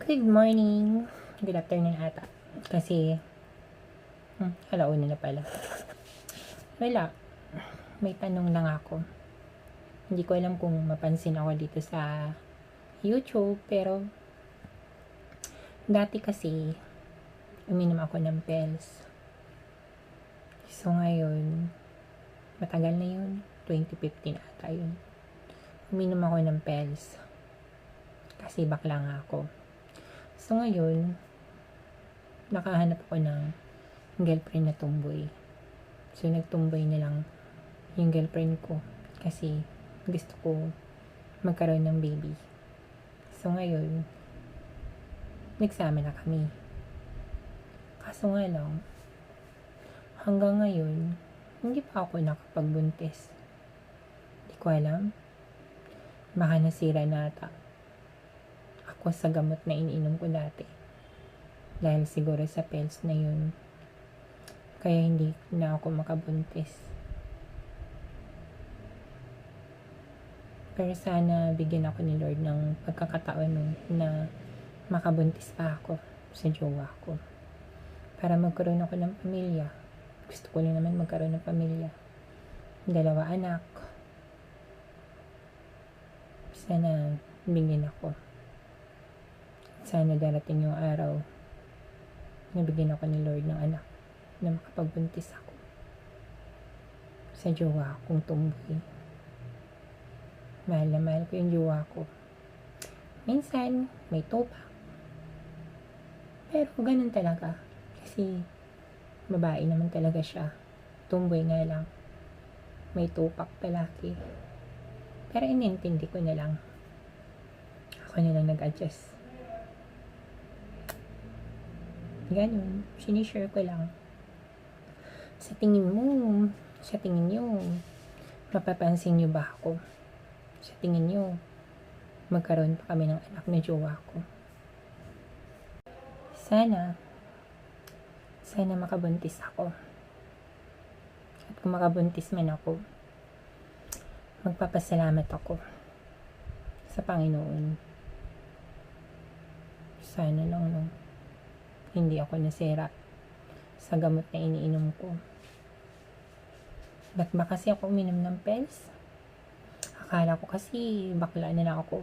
Good morning. Good afternoon ata. Kasi, alauna na pala. Wala. May tanong lang ako. Hindi ko alam kung mapansin ako dito sa YouTube, pero dati kasi, uminom ako ng pills. So ngayon, matagal na yun. 2015 ata yun. Uminom ako ng pills. Kasi bakla nga ako. So ngayon, nakahanap ako ng girlfriend na tumboy. So nagtumboy na lang yung girlfriend ko kasi gusto ko magkaroon ng baby. So ngayon, nagsama na kami. Kaso nga lang, hanggang ngayon, hindi pa ako nakapagbuntis. Hindi ko alam. Baka nasira na ata ako sa gamot na iniinom ko dati. Dahil siguro sa pills na yun, kaya hindi na ako makabuntis. Pero sana bigyan ako ni Lord ng pagkakataon na makabuntis pa ako sa jowa ko. Para magkaroon ako ng pamilya. Gusto ko lang naman magkaroon ng pamilya. 2 anak. Sana bigyan ako. Sana darating yung araw na bigyan ako ni Lord ng anak na makapagbuntis ako sa jowa kong tumboy. Mahal na mahal ko yung jowa ko. Minsan, may tupak. Pero ganun talaga. Kasi, babae naman talaga siya. Tumboy nga lang. May tupak palaki. Pero inintindi ko na lang. Ako na lang nag-adjust. Ganun. Sinishare ko lang. Sa tingin mo, sa tingin nyo, mapapansin nyo ba ako? Sa tingin nyo, magkaroon pa kami ng anak na jowa ko. Sana makabuntis ako. At kung makabuntis man ako, magpapasalamat ako sa Panginoon. Sana lang hindi ako nasira sa gamot na iniinom ko. Ba't ba kasi ako uminom ng pills? Akala ko kasi bakla na lang ako.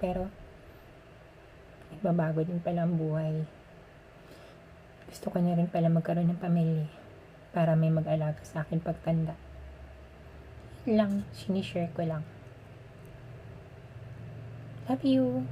Pero, ibabago din pala ang buhay. Gusto ko na rin pala magkaroon ng pamilya para may mag-alaga sa akin pagtanda. Yun lang, sinishare ko lang. Love you!